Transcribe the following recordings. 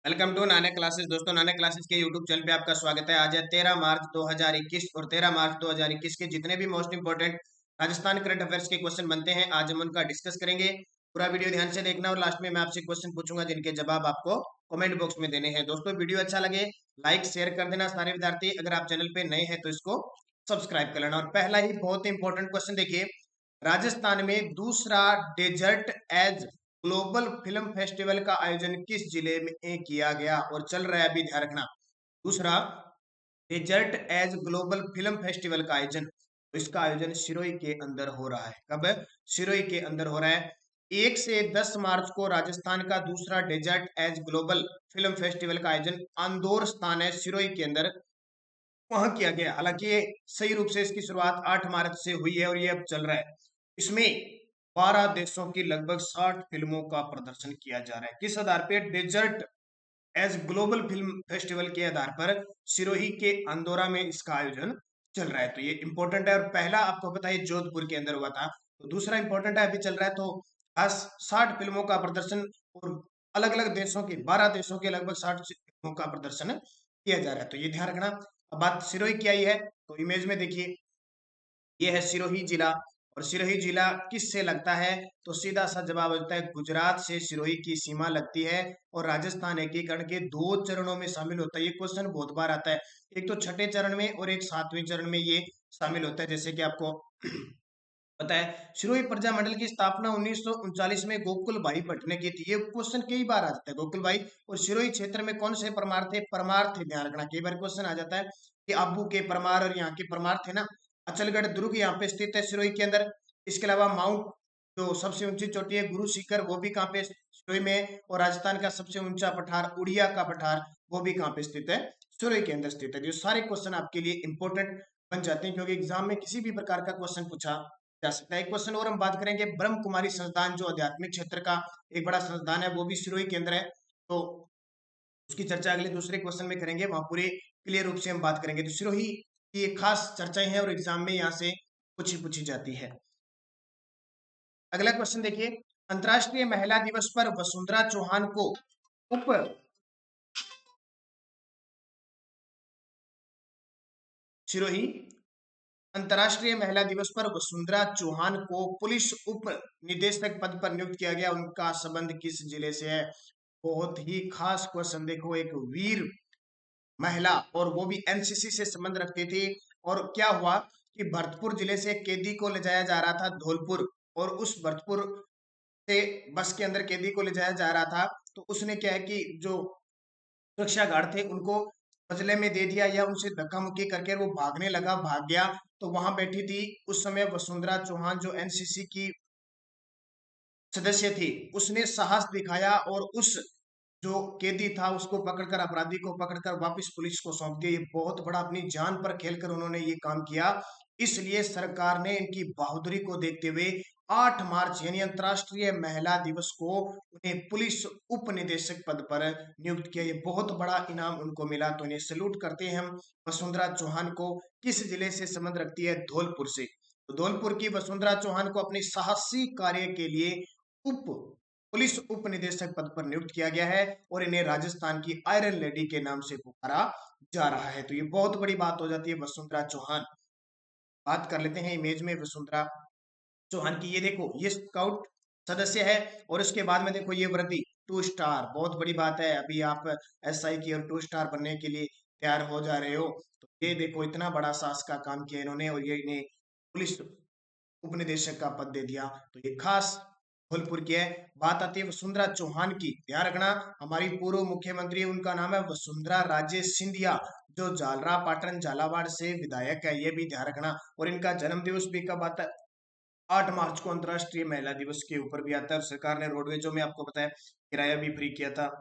Welcome to Nanak classes. दोस्तों, Nanak classes के YouTube channel पे आपका स्वागत है। आज है 13 मार्च 2021 और 13 मार्च 2021 के जितने भी most important Rajasthan current affairs के क्वेश्चन बनते हैं, आज हम उनका डिस्कस करेंगे। पूरा वीडियो ध्यान से देखना और लास्ट में मैं आपसे क्वेश्चन पूछूंगा जिनके जवाब आपको कमेंट बॉक्स में देने हैं। दोस्तों, वीडियो अच्छा लगे लाइक शेयर कर देना सारे विद्यार्थी। अगर आप चैनल पे नए हैं तो इसको सब्सक्राइब कर लेना। और पहला ही बहुत इंपॉर्टेंट क्वेश्चन देखिए, राजस्थान में दूसरा desert as global film festival का आयोजन किस जिले में किया गया और चल रहा है, अभी ध्यान रखना। दूसरा desert as global film festival का आयोजन, तो इसका आयोजन सिरोही के अंदर हो रहा है। कब? सिरोही के अंदर हो रहा है। 1 से 10 मार्च को राजस्थान का दूसरा desert as global film festival का आयोजन अंदौर स्थान है सिरोही के अंदर, वहां किया गया। हालांकि ये सही रूप से इसकी शुरुआत 8 मार्च से हुई है और ये अब चल रहा है। इसमें 12 देशों की लगभग 60 फिल्मों का प्रदर्शन किया जा रहा है। किस आधार पे? Desert as global film festival के आधार पर सिरोही के अंदौरा में इसका आयोजन चल रहा है। तो ये इंपॉर्टेंट है। और पहला आपको पता है जोधपुर के अंदर हुआ था, तो दूसरा इंपॉर्टेंट है, अभी चल रहा है। तो खास 60 फिल्मों का प्रदर्शन और अलग अलग देशों के 12 देशों के लगभग 60 फिल्मों का प्रदर्शन किया जा रहा है। तो ये ध्यान रखना। अब बात सिरोही की आई है, तो इमेज में देखिए ये है सिरोही जिला। और सिरोही जिला किस से लगता है? तो सीधा सा जवाब होता है गुजरात से सिरोही की सीमा लगती है। और राजस्थान एकीकरण के 2 चरणों में शामिल होता है। ये क्वेश्चन बहुत बार आता है, एक तो छठे चरण में और एक 7वें चरण में ये शामिल होता है। जैसे कि आपको पता है, सिरोही प्रजा मंडल की स्थापना 1939 में गोकुल भाई भट्ट ने की थी। ये क्वेश्चन कई बार आ जाता है, गोकुल भाई। और सिरोही क्षेत्र में कौन से परमार थे? परमार थे, ध्यान रखना। कई बार क्वेश्चन आ जाता है कि आबू के परमार और यहाँ के परमार थे ना। अचलगढ़ दुर्ग यहाँ पे स्थित है सिरोही के अंदर। इसके अलावा माउंट, जो सबसे ऊंची चोटी है गुरु शिखर, वो भी कहाँ पे? सिरोही में। और राजस्थान का सबसे ऊंचा पठार उड़िया का पठार, वो भी कहाँ पे स्थित है? सिरोही के अंदर स्थित है। ये सारे क्वेश्चन आपके लिए इंपॉर्टेंट बन जाते हैं, क्योंकि एग्जाम में किसी भी प्रकार का क्वेश्चन पूछा जा सकता है। एक क्वेश्चन और हम बात करेंगे, ब्रह्म कुमारी संस्थान जो आध्यात्मिक क्षेत्र का एक बड़ा संस्थान है, वो भी सिरोही के अंदर है। तो उसकी चर्चा अगले दूसरे क्वेश्चन में करेंगे, वहां पूरे क्लियर रूप से हम बात करेंगे। तो सिरोही की एक खास चर्चाएं हैं और एग्जाम में यहाँ से पूछी जाती है। अगला क्वेश्चन देखिए, अंतर्राष्ट्रीय महिला दिवस पर वसुंधरा चौहान को उप सिरोही अंतर्राष्ट्रीय महिला दिवस पर वसुंधरा चौहान को पुलिस उप निदेशक पद पर नियुक्त किया गया। उनका संबंध किस जिले से है? बहुत ही खास क्वेश्चन। देखो, एक वीर महिला और वो भी एनसीसी से संबंध रखती थी। और क्या हुआ कि भरतपुर जिले से एक कैदी को ले जाया जा रहा था धौलपुर, और उस भरतपुर से बस के अंदर कैदी को ले जाया जा रहा था। तो उसने क्या है कि जो सुरक्षा गार्ड थे उनको बदले में दे दिया, या उनसे धक्का मुक्की करके वो भागने लगा, भाग गया। तो वहां बैठी थी उस समय वसुंधरा चौहान, जो एनसीसी की सदस्य थी। उसने साहस दिखाया और उस जो कैदी था उसको पकड़कर, अपराधी को पकड़कर वापस पुलिस को सौंप दिया। ये बहुत बड़ा, अपनी जान पर खेलकर उन्होंने ये काम किया। इसलिए सरकार ने इनकी बहादुरी को देखते हुए 8 मार्च यानी अंतर्राष्ट्रीय महिला दिवस को उन्हें पुलिस उप निदेशक पद पर नियुक्त किया। ये बहुत बड़ा इनाम उनको मिला, तो इन्हें सैल्यूट करते हैं हम। वसुंधरा चौहान को किस जिले से संबंध रखती है? धौलपुर से। तो धौलपुर की वसुंधरा चौहान को अपने साहसी कार्य के लिए उप पुलिस उप निदेशक पद पर नियुक्त किया गया है, और इन्हें राजस्थान की आयरन लेडी के नाम से पुकारा जा रहा है। तो ये बहुत बड़ी बात हो जाती है वसुंधरा चौहान। बात कर लेते हैं इमेज में वसुंधरा चौहान की। ये देखो, ये स्काउट सदस्य है। और उसके बाद में देखो ये वर्दी 2 स्टार, बहुत बड़ी बात है। अभी आप एसआई की और 2 स्टार बनने के लिए तैयार हो जा रहे हो। तो ये देखो, इतना बड़ा साहस का काम किया इन्होंने, और ये इन्हें पुलिस उपनिदेशक का पद दे दिया। तो ये खास धौलपुर की है। बात आती है वसुंधरा चौहान की, ध्यान रखना। हमारी पूर्व मुख्यमंत्री, उनका नाम है वसुंधरा राजे सिंधिया, जो जालरा पाटन झालावाड़ से विधायक है, ये भी ध्यान रखना। और इनका जन्म दिवस भी कब आता है? 8 मार्च को अंतर्राष्ट्रीय महिला दिवस के ऊपर भी आता है। और सरकार ने रोडवेजों में आपको पता है किराया भी फ्री किया था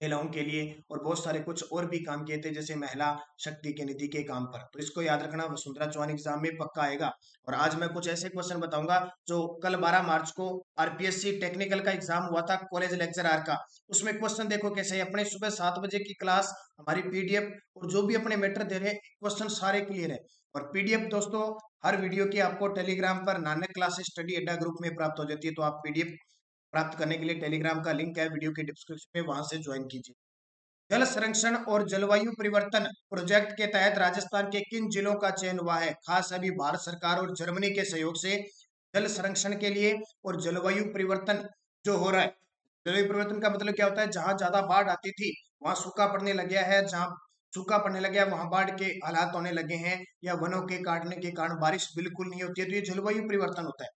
महिलाओं के लिए, और बहुत सारे कुछ और भी काम किए थे, जैसे महिला शक्ति के निधि के काम पर। तो इसको याद रखना, वसुंधरा चौहान एग्जाम में पक्का आएगा। और आज मैं कुछ ऐसे क्वेश्चन बताऊंगा जो कल 12 मार्च को आरपीएससी टेक्निकल का एग्जाम हुआ था, कॉलेज लेक्चरर का। उसमें क्वेश्चन देखो कैसे है। अपने सुबह 7 बजे की क्लास, हमारी पीडीएफ और जो भी अपने मैटर दे रहे हैं, क्वेश्चन सारे क्लियर है। और पीडीएफ दोस्तों हर वीडियो की आपको टेलीग्राम पर नानक क्लासेस स्टडी अड्डा ग्रुप में प्राप्त हो जाती है। तो आप पीडीएफ प्राप्त करने के लिए टेलीग्राम का लिंक है वीडियो के डिस्क्रिप्शन में, वहां से ज्वाइन कीजिए। जल संरक्षण और जलवायु परिवर्तन प्रोजेक्ट के तहत राजस्थान के किन जिलों का चयन हुआ है? खास अभी भारत सरकार और जर्मनी के सहयोग से जल संरक्षण के लिए और जलवायु परिवर्तन जो हो रहा है, जलवायु परिवर्तन का मतलब क्या होता है? जहां ज्यादा बाढ़ आती थी वहां सूखा पड़ने लग गया है, जहां सूखा पड़ने लग गया वहां बाढ़ के हालात होने लगे हैं, या वनों के काटने के कारण बारिश बिल्कुल नहीं होती है, तो ये जलवायु परिवर्तन होता है।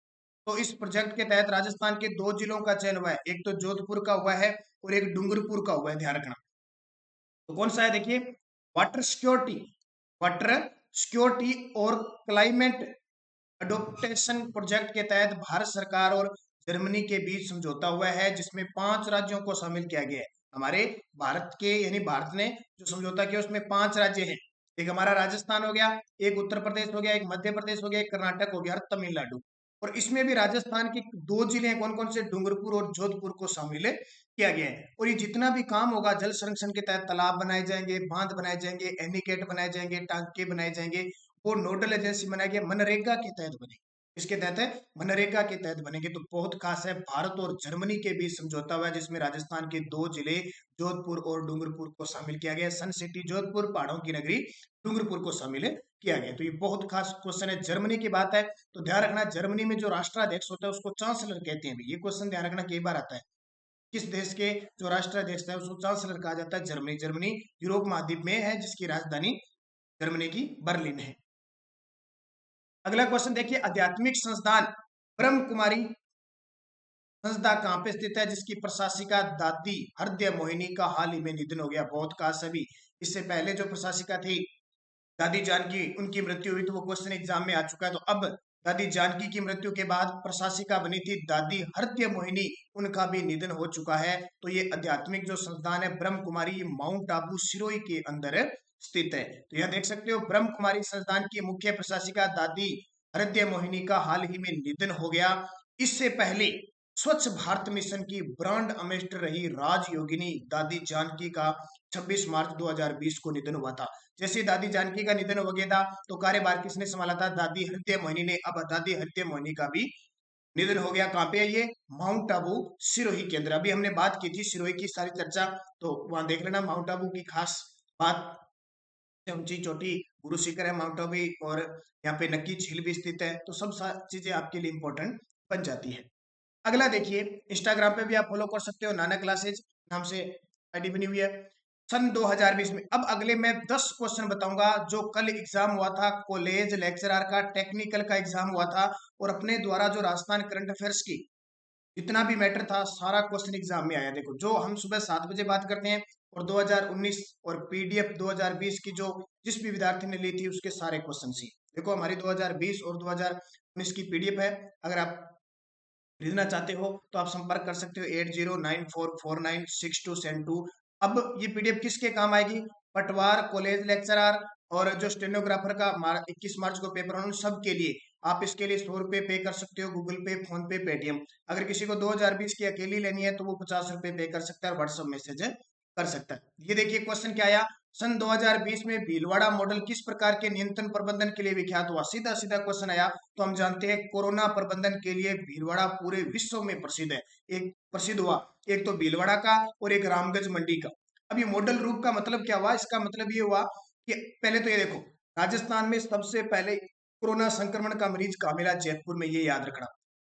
तो इस प्रोजेक्ट के तहत राजस्थान के दो जिलों का चयन हुआ है, एक तो जोधपुर का हुआ है और एक डूंगरपुर का हुआ है, ध्यान रखना। तो कौन सा है देखिए, वाटर सिक्योरिटी, वाटर सिक्योरिटी और क्लाइमेट अडोप्टेशन प्रोजेक्ट के तहत भारत सरकार और जर्मनी के बीच समझौता हुआ है, जिसमें 5 राज्यों को शामिल किया गया है। हमारे भारत के यानी भारत ने जो समझौता किया उसमें 5 राज्य हैं। एक हमारा राजस्थान हो गया, एक उत्तर प्रदेश हो गया, एक मध्य प्रदेश हो गया, एक कर्नाटक हो गया और तमिलनाडु। और इसमें भी राजस्थान के दो जिले हैं, कौन कौन से, डूंगरपुर और जोधपुर को शामिल किया गया है। और ये जितना भी काम होगा जल संरक्षण के तहत, तालाब बनाए जाएंगे, बांध बनाए जाएंगे, एनीकेट बनाए जाएंगे, टांके बनाए जाएंगे, वो नोडल एजेंसी बनाई गई, मनरेगा के तहत बने। इसके तहत है, मनरेगा के तहत बनेंगे। तो बहुत खास है, भारत और जर्मनी के बीच समझौता हुआ है जिसमें राजस्थान के दो जिले जोधपुर और डूंगरपुर को शामिल किया गया। सन सिटी जोधपुर, पहाड़ों की नगरी डूंगरपुर को शामिल किया गया। तो ये बहुत खास क्वेश्चन है। जर्मनी की बात है तो ध्यान रखना, जर्मनी में जो राष्ट्राध्यक्ष होता है उसको चांसलर कहते हैं। ये क्वेश्चन ध्यान रखना, कई बार आता है। किस देश के जो राष्ट्राध्यक्ष है उसको चांसलर कहा जाता है? जर्मनी। जर्मनी यूरोप महाद्वीप में है, जिसकी राजधानी जर्मनी की बर्लिन है। अगला क्वेश्चन देखिए, आध्यात्मिक संस्थान ब्रह्म कुमारी संस्था कहाँ पे स्थित है, जिसकी प्रशासिका दादी हृदय मोहिनी का हाल ही में निधन हो गया? बहुत खास सभी, इससे पहले जो प्रशासिका थी दादी जानकी, उनकी मृत्यु हुई, तो वो क्वेश्चन एग्जाम में आ चुका है। तो अब दादी जानकी की मृत्यु के बाद प्रशासिका बनी थी दादी हृदय मोहिनी, उनका भी निधन हो चुका है। तो ये आध्यात्मिक जो संस्थान है ब्रह्म कुमारी, ये माउंट आबू सिरोही के अंदर स्थित है। तो यह देख सकते हो, ब्रह्म कुमारी संस्थान की मुख्य प्रशासिका दादी हृदय मोहिनी का हाल ही में निधन हो गया। इससे पहले स्वच्छ भारत मिशन की ब्रांड एम्बेसडर रही राजयोगिनी दादी जानकी का 26 मार्च 2020 को निधन हुआ था। जैसे दादी जानकी का निधन हो गया था तो कार्यभार किसने संभाला था? दादी हृदय मोहिनी ने। अब दादी हृदय मोहिनी का भी निधन हो गया। कहाँ पे है ये? माउंट आबू सिरोही के अंदर। अभी हमने बात की थी सिरोही की सारी चर्चा, तो वहां देख लेना। माउंट आबू की खास बात, ऊंची चोटी गुरु शिखर है माउंट आबू, और यहाँ पे नक्की झील भी स्थित है। तो सब चीजें आपके लिए इंपॉर्टेंट बन जाती है। अगला देखिए, इंस्टाग्राम पे भी आप फॉलो कर सकते हो, नाना क्लासेज नाम से आईडी बनी हुई है। सन 2020 में, अब अगले मैं 10 क्वेश्चन बताऊंगा जो कल एग्जाम हुआ था, कॉलेज लेक्चरर का, टेक्निकल का एग्जाम हुआ था, और अपने द्वारा जो राजस्थान करंट अफेयर्स की जितना भी मैटर था सारा क्वेश्चन एग्जाम में आया। देखो, जो हम सुबह 7 बजे बात करते हैं, और 2019 और पीडीएफ 2020 की जो जिस भी विद्यार्थी ने ली थी उसके सारे क्वेश्चन ही देखो, हमारी 2020 और 2019 की पीडीएफ है। अगर आप खरीदना चाहते हो तो आप संपर्क कर सकते हो 8094496272। अब ये पीडीएफ किसके काम आएगी? पटवार, कॉलेज लेक्चरर और जो स्टेनोग्राफर का 21 मार्च को पेपर होना, उन सब के लिए आप इसके लिए 100 रुपये पे कर सकते हो, गूगल पे, फोन पे, पेटीएम। अगर किसी को 2020 की अकेली लेनी है तो वो 50 रुपये पे कर सकता है और व्हाट्सएप मैसेज कर सकता है। ये देखिए क्वेश्चन क्या आया, सन 2020 में भीलवाड़ा मॉडल किस प्रकार के नियंत्रण प्रबंधन के लिए विख्यात हुआ? सीधा सीधा क्वेश्चन आया। तो हम जानते हैं कोरोना प्रबंधन के लिए भीलवाड़ा पूरे विश्व में प्रसिद्ध है। एक प्रसिद्ध हुआ, एक तो भीलवाड़ा का और एक रामगंज मंडी का। अब ये मॉडल रूप का मतलब क्या हुआ? इसका मतलब ये हुआ कि पहले तो ये देखो, राजस्थान में सबसे पहले कोरोना संक्रमण का मरीज कहाँ मिला? जयपुर में, ये याद रखना।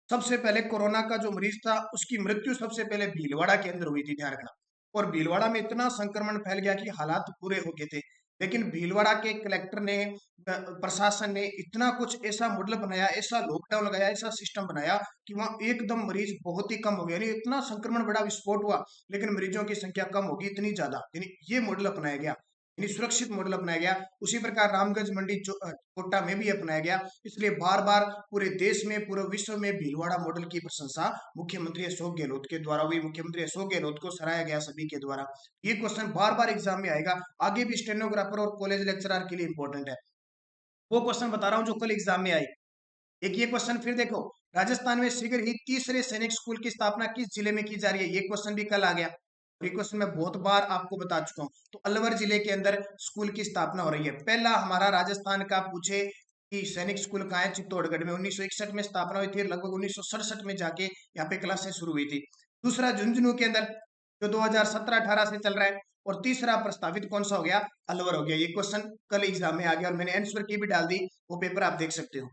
सबसे पहले कोरोना का जो मरीज था उसकी मृत्यु सबसे पहले भीलवाड़ा के अंदर हुई थी, ध्यान रखना। और भीलवाड़ा में इतना संक्रमण फैल गया कि हालात बुरे हो गए थे। लेकिन भीलवाड़ा के कलेक्टर ने, प्रशासन ने इतना कुछ ऐसा मॉडल बनाया, ऐसा लॉकडाउन लगाया, ऐसा सिस्टम बनाया कि वहां एकदम मरीज बहुत ही कम हो गया। यानी इतना संक्रमण बड़ा विस्फोट हुआ लेकिन मरीजों की संख्या कम होगी, इतनी ज्यादा। यानी ये मॉडल अपनाया गया, यानी सुरक्षित मॉडल अपनाया गया। उसी प्रकार रामगंज मंडी कोटा में भी अपनाया गया। इसलिए बार बार पूरे देश में, पूरे विश्व में भीलवाड़ा मॉडल की प्रशंसा मुख्यमंत्री अशोक गहलोत के द्वारा हुई। मुख्यमंत्री अशोक गहलोत को सराहा गया सभी के द्वारा। ये क्वेश्चन बार बार एग्जाम में आएगा, आगे भी स्टेनोग्राफर और कॉलेज लेक्चरर के लिए इंपॉर्टेंट है। वो क्वेश्चन बता रहा हूँ जो कल एग्जाम में आए। एक ये क्वेश्चन फिर देखो, राजस्थान में शीघ्र ही तीसरे सैनिक स्कूल की स्थापना किस जिले में की जा रही है? ये क्वेश्चन भी कल आ गया। ये क्वेश्चन मैं बहुत बार आपको बता चुका हूँ। तो अलवर जिले के अंदर स्कूल की स्थापना हो रही है। पहला हमारा राजस्थान का पूछे कि सैनिक स्कूल कहाँ है? चित्तौड़गढ़ में 1961 में स्थापना हुई थी, लगभग 1967 में जाके यहाँ पे क्लासेस शुरू हुई थी। दूसरा झुंझुनू के अंदर जो 2017-18 से चल रहा है। और तीसरा प्रस्तावित कौन सा हो गया, अलवर हो गया। ये क्वेश्चन कल एग्जाम में आ गया और मैंने आंसर की भी डाल दी, वो पेपर आप देख सकते हो।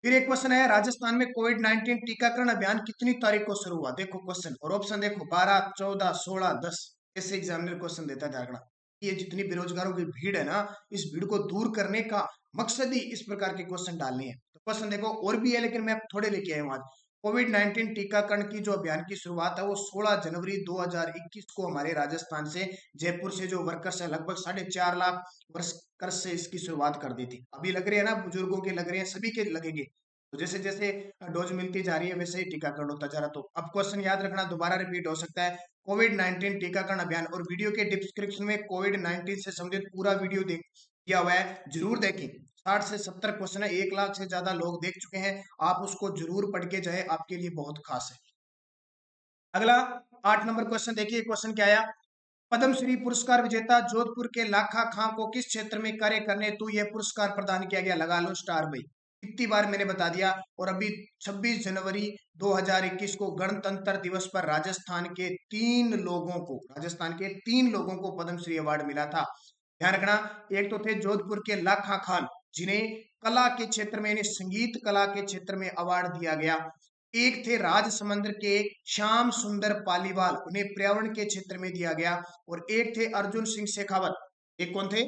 फिर एक क्वेश्चन है, राजस्थान में कोविड 19 टीकाकरण अभियान कितनी तारीख को शुरू हुआ। देखो क्वेश्चन और ऑप्शन देखो, 12, 14, 16, 10। ऐसे एग्जामिनर क्वेश्चन देता है ध्यान। ये जितनी बेरोजगारों की भीड़ है ना, इस भीड़ को दूर करने का मकसद ही इस प्रकार के क्वेश्चन डालने हैं। तो क्वेश्चन देखो और भी है, लेकिन मैं थोड़े लेके आया हूँ आज। कोविड 19 टीकाकरण की जो अभियान की शुरुआत है वो 16 जनवरी 2021 को हमारे राजस्थान से, जयपुर से जो वर्कर्स है लगभग 4.5 लाख वर्कर्स से इसकी शुरुआत कर दी थी। अभी लग रही है ना, बुजुर्गों के लग रहे हैं, सभी के लगेंगे। तो जैसे जैसे डोज मिलती जा रही है वैसे ही टीकाकरण होता जा रहा। तो अब क्वेश्चन याद रखना, दोबारा रिपीट हो सकता है। कोविड 19 टीकाकरण अभियान, और वीडियो के डिस्क्रिप्शन में कोविड 19 से संबंधित पूरा वीडियो देख दिया हुआ है, जरूर देखें। 60 से 70 क्वेश्चन है, 1 लाख से ज्यादा लोग देख चुके हैं, आप उसको जरूर पढ़ के जाए, आपके लिए बहुत खास है। अगला 8 नंबर क्वेश्चन देखिए, क्वेश्चन क्या आया। पद्मश्री पुरस्कार विजेता जोधपुर के लाखा खां को किस क्षेत्र में कार्य करने हेतु यह पुरस्कार प्रदान किया गया। लगा लो स्टार भाई, कितनी बार मैंने बता दिया। और अभी 26 जनवरी 2021 को गणतंत्र दिवस पर राजस्थान के तीन लोगों को पद्मश्री अवार्ड मिला था। ध्यान रखना, एक तो थे जोधपुर के लाखा खान, जिन्हें कला के क्षेत्र में, यानी संगीत कला के क्षेत्र में अवार्ड दिया गया। एक थे राजसमंद के श्याम सुंदर पालीवाल, उन्हें पर्यावरण के क्षेत्र में दिया गया। और एक थे अर्जुन सिंह शेखावत। एक कौन थे,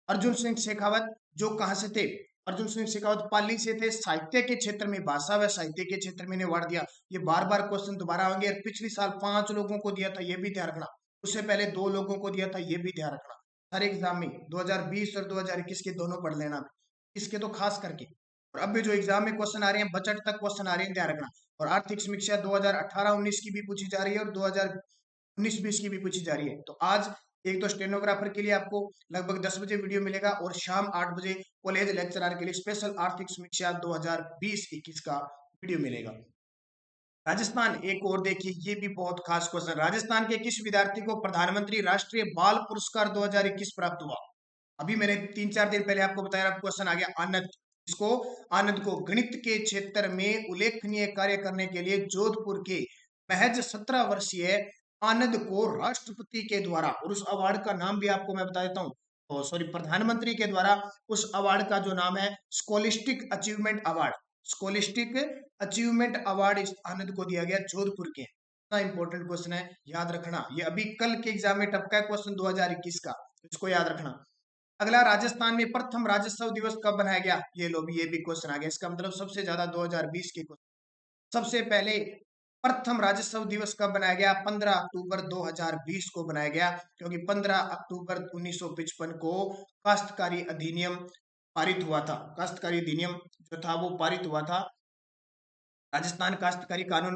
अर्जुन सिंह शेखावत, जो कहां से थे, अर्जुन सिंह शेखावत पाली से थे, साहित्य के क्षेत्र में, भाषा व साहित्य के क्षेत्र में अवार्ड दिया। ये बार बार क्वेश्चन दोबारा होंगे। और पिछले साल 5 लोगों को दिया था, ये भी ध्यान रखना। उससे पहले 2 लोगों को दिया था, ये भी ध्यान रखना। हर एग्जाम में 2020 और 2021 के दोनों पढ़ लेना, इसके तो खास करके। और अब भी जो एग्जाम में क्वेश्चन आ रहे हैं, बजट तक क्वेश्चन आ रहे हैं, ध्यान रखना। और आर्थिक समीक्षा 2018-19 की भी पूछी जा रही है और 2019-20 की भी पूछी जा रही है। तो आज एक तो स्टेनोग्राफर के लिए आपको लगभग 10 बजे वीडियो मिलेगा, और शाम 8 बजे कॉलेज लेक्चरर के लिए स्पेशल आर्थिक समीक्षा 2020-21 का वीडियो मिलेगा। राजस्थान, एक और देखिए, ये भी बहुत खास क्वेश्चन। राजस्थान के किस विद्यार्थी को प्रधानमंत्री राष्ट्रीय बाल पुरस्कार 2021 प्राप्त हुआ। अभी मैंने 3-4 दिन पहले आपको बताया, क्वेश्चन आ गया आनंद। इसको, आनंद को गणित के क्षेत्र में उल्लेखनीय कार्य करने के लिए जोधपुर के महज 17 वर्षीय आनंद को राष्ट्रपति के द्वारा, और उस अवार्ड का नाम भी आपको मैं बता देता हूँ, सॉरी, प्रधानमंत्री के द्वारा उस अवार्ड का जो नाम है, scholastic achievement award. Scholastic achievement award इस आनंद को दिया गया, जोधपुर के। इतना इंपॉर्टेंट क्वेश्चन है, याद रखना। ये अभी कल के एग्जाम में टपका है क्वेश्चन 2021 का, इसको याद रखना। अगला, राजस्थान में प्रथम राज्योत्सव दिवस कब बनाया गया। ये लो भी, ये भी क्वेश्चन आ गया। इसका मतलब सबसे ज्यादा 2020 के क्वेश्चन। सबसे पहले प्रथम राज्योत्सव दिवस कब बनाया गया, 15 अक्टूबर 2020 को बनाया गया, क्योंकि 15 अक्टूबर 1955 को काश्तकारी अधिनियम पारित हुआ था। काश्तकारी अधिनियम जो था वो पारित हुआ था। राजस्थान काश्तकारी कानून,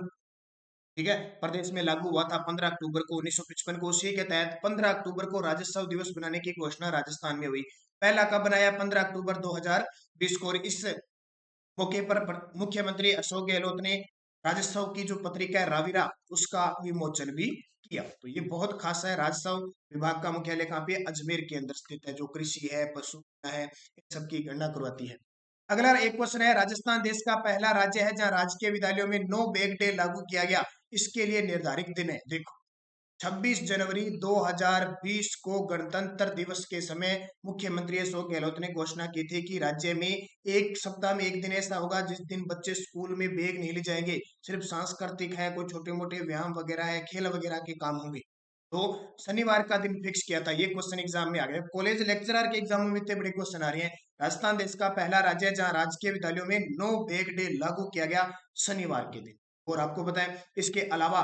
ठीक है, प्रदेश में लागू हुआ था 15 अक्टूबर को 1955 को। उसी के तहत 15 अक्टूबर को राज्योत्सव दिवस बनाने की घोषणा राजस्थान में हुई। पहला कब बनाया, 15 अक्टूबर 2020 को। और इस मौके पर मुख्यमंत्री अशोक गहलोत ने राज्योत्सव की जो पत्रिका है राविरा, उसका विमोचन भी किया। तो ये बहुत खास है। राज्योत्सव विभाग का मुख्यालय कहाँ पे है, अजमेर के अंदर स्थित है, जो कृषि है, पशु है, इन सबकी गणना करवाती है। अगला एक क्वेश्चन है, राजस्थान देश का पहला राज्य है जहां राजकीय विद्यालयों में नो बैग डे लागू किया गया। इसके लिए निर्धारित दिन है, देखो 26 जनवरी 2020 को गणतंत्र दिवस के समय मुख्यमंत्री अशोक गहलोत ने घोषणा की थी कि राज्य में एक सप्ताह में एक दिन ऐसा होगा जिस दिन बच्चे स्कूल में बैग नहीं ले जाएंगे, सिर्फ सांस्कृतिक है, कोई छोटे मोटे व्यायाम वगैरह है, खेल वगैरह के काम होंगे। तो शनिवार का दिन फिक्स किया था। ये क्वेश्चन एग्जाम में आ गया। कॉलेज लेक्चरर के एग्जाम में इतने बड़े क्वेश्चन आ रहे हैं। राजस्थान देश का पहला राज्य है जहां राजकीय विद्यालयों में नो बैग डे लागू किया गया, शनिवार के दिन। और आपको बताएं, इसके अलावा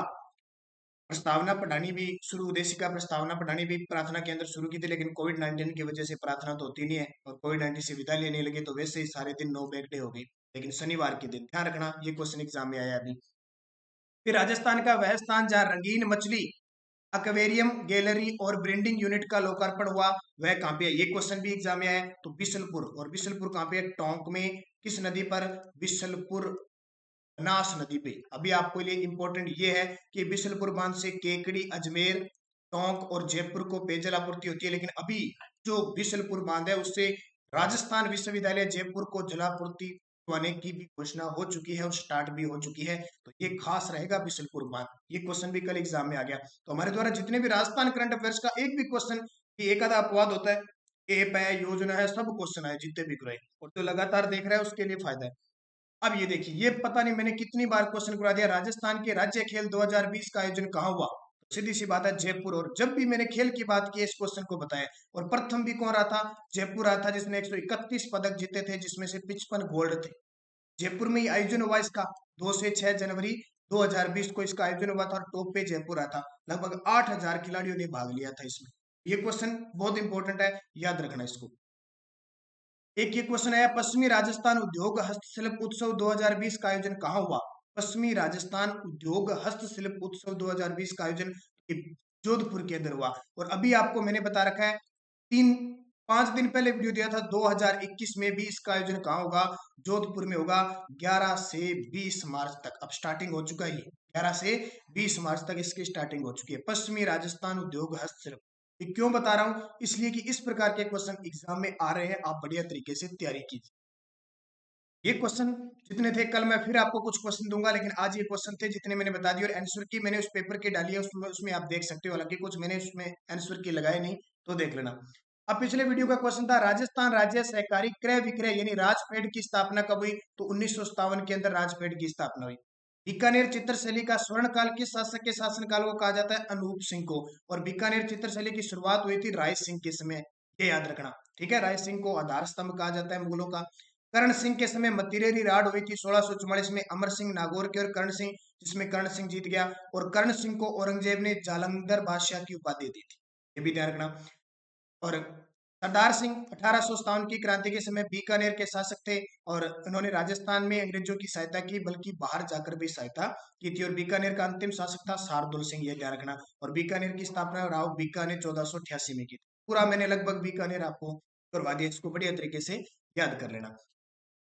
प्रस्तावना पढ़ानी भी शुरू, उद्देशिका प्रस्तावना पढ़ानी भी प्रार्थना के अंदर शुरू की थी, लेकिन कोविड 19 की वजह से प्रार्थना तो होती नहीं है, और कोविड 19 से विदा लेने लगे, तो वैसे ही सारे दिन नो बैग डे हो गई। लेकिन शनिवार के दिन, ध्यान रखना, ये क्वेश्चन एग्जाम में आया अभी। फिर राजस्थान का वह स्थान जहां रंगीन मछली एक्वेरियम, गैलरी और ब्रीडिंग यूनिट का लोकार्पण हुआ, वह कहाँ पे है। ये क्वेश्चन भी एग्जाम में आया। तो बिशलपुर, और बिशलपुर कहाँ पे है, टोंक में। किस नदी पर, बिशलपुर बनास नदी पे। अभी आपके लिए इंपॉर्टेंट ये है कि बिशलपुर बांध से केकड़ी, अजमेर, टोंक और जयपुर को पेयजल आपूर्ति होती है, लेकिन अभी जो बिशलपुर बांध है उससे राजस्थान विश्वविद्यालय जयपुर को जलापूर्ति आने की भी घोषणा हो चुकी है और स्टार्ट भी हो चुकी है। तो ये खास रहेगा बिशनपुर बांध। ये क्वेश्चन भी कल एग्जाम में आ गया। तो हमारे द्वारा जितने भी राजस्थान करंट अफेयर्स का एक भी क्वेश्चन, एक आधा अपवाद होता है, एप है, योजना है, सब क्वेश्चन आए जितने भी रहे, और जो लगातार देख रहा है उसके लिए फायदा है। अब ये देखिए, ये पता नहीं मैंने कितनी बार क्वेश्चन करा दिया, राजस्थान के राज्य खेल 2020 का आयोजन कहाँ हुआ? तो सीधी सी बात है, जयपुर। और जब भी मैंने खेल की बात की, इस क्वेश्चन को बताया। और प्रथम भी कौन रहा था? जयपुर रहा था, जिसने 131 पदक जीते थे, जिसमें से 55 गोल्ड थे। जयपुर में ही आयोजन हुआ इसका। 2 से 6 जनवरी 2020 को इसका आयोजन हुआ था और टॉप पे जयपुर आया था। लगभग 8000 खिलाड़ियों ने भाग लिया था इसमें। ये क्वेश्चन बहुत इंपॉर्टेंट है, याद रखना इसको। एक ये क्वेश्चन आया, पश्चिमी राजस्थान उद्योग हस्तशिल्प उत्सव 2020 का आयोजन कहाँ हुआ? पश्चिमी राजस्थान उद्योग हस्तशिल्प उत्सव 2020 का आयोजन जोधपुर के अंदर हुआ। और अभी आपको मैंने बता रखा है, 5 दिन पहले वीडियो दिया था, 2021 में भी इसका आयोजन कहाँ होगा? जोधपुर में होगा। 11 से 20 मार्च तक अब स्टार्टिंग हो चुका है। 11 से 20 मार्च तक इसकी स्टार्टिंग हो चुकी है। पश्चिमी राजस्थान उद्योग हस्तशिल्प। ये क्यों बता रहा हूं? इसलिए कि इस प्रकार के क्वेश्चन एग्जाम में आ रहे हैं, आप बढ़िया तरीके से तैयारी कीजिए। ये क्वेश्चन जितने थे, कल मैं फिर आपको कुछ क्वेश्चन दूंगा, लेकिन आज ये क्वेश्चन थे जितने मैंने बता दिए। और आंसर की मैंने उस पेपर की डाली है, उसमें आप देख सकते हो। हालांकि कुछ मैंने उसमें आंसर की लगाए नहीं, तो देख लेना। अब पिछले वीडियो का क्वेश्चन था, राजस्थान राज्य सहकारी क्रय विक्रय यानी राजफेड की स्थापना कब हुई? तो 1957 के अंदर राजफेड की स्थापना हुई। बीकानेर चित्रशैली का स्वर्ण काल किस शासक के शासनकाल को कहा जाता है? अनूप सिंह को। और बीकानेर चित्रशैली की शुरुआत हुई थी राय सिंह के समय, ये याद रखना। ठीक है, राय सिंह को आधार स्तंभ कहा जाता है मुगलों का। कर्ण सिंह के समय मतिरेरी राड हुई थी 1644 में, अमर सिंह नागौर के और कर्ण सिंह, जिसमें कर्ण सिंह जीत गया। और कर्ण सिंह को औरंगजेब ने जालंधर बादशाह की उपाधि दी थी, ये भी ध्यान रखना। और सरदार सिंह 1857 की क्रांति के समय बीकानेर के शासक थे, और उन्होंने राजस्थान में अंग्रेजों की सहायता की, बल्कि बाहर जाकर भी सहायता की थी। और बीकानेर का अंतिम शासक था शार्दुल सिंह, ये ध्यान रखना। और बीकानेर की स्थापना राव बीकानेर 1488 में की थी। पूरा मैंने लगभग बीकानेर आपको करवा दिया, इसको बढ़िया तरीके से याद कर लेना।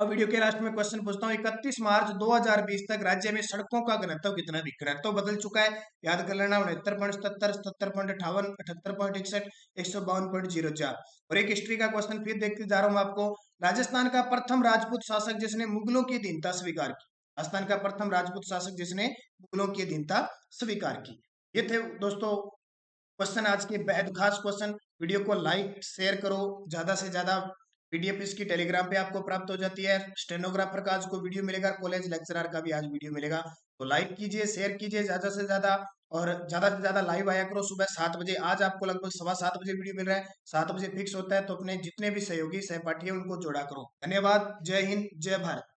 अब वीडियो के लास्ट में क्वेश्चन पूछता हूँ, 31 मार्च 2020 तक राज्य में सड़कों का घनत्व कितना दिख रहा है? तो बदल चुका है, याद कर लेना। 69.77, 77.58, 78.61, 152.04। और एक हिस्ट्री का क्वेश्चन फिर देखते जा रहा हूँ आपको। राजस्थान का प्रथम राजपूत शासक जिसने मुगलों की अधीनता स्वीकार की। राजस्थान का प्रथम राजपूत शासक जिसने मुगलों की अधीनता स्वीकार की। ये थे दोस्तों क्वेश्चन आज के बेहद खास क्वेश्चन। वीडियो को लाइक शेयर करो ज्यादा से ज्यादा। पीडीएफ इसकी टेलीग्राम पे आपको प्राप्त हो जाती है। स्टेनोग्राफर का आज को वीडियो मिलेगा, कॉलेज लेक्चरर का भी आज वीडियो मिलेगा। तो लाइक कीजिए, शेयर कीजिए ज्यादा से ज्यादा, और ज्यादा से ज्यादा लाइव आया करो सुबह 7 बजे। आज आपको लगभग 7:15 बजे वीडियो मिल रहा है, 7 बजे फिक्स होता है। तो अपने जितने भी सहयोगी सहपाठी है उनको जोड़ा करो। धन्यवाद। जय हिंद, जय भारत।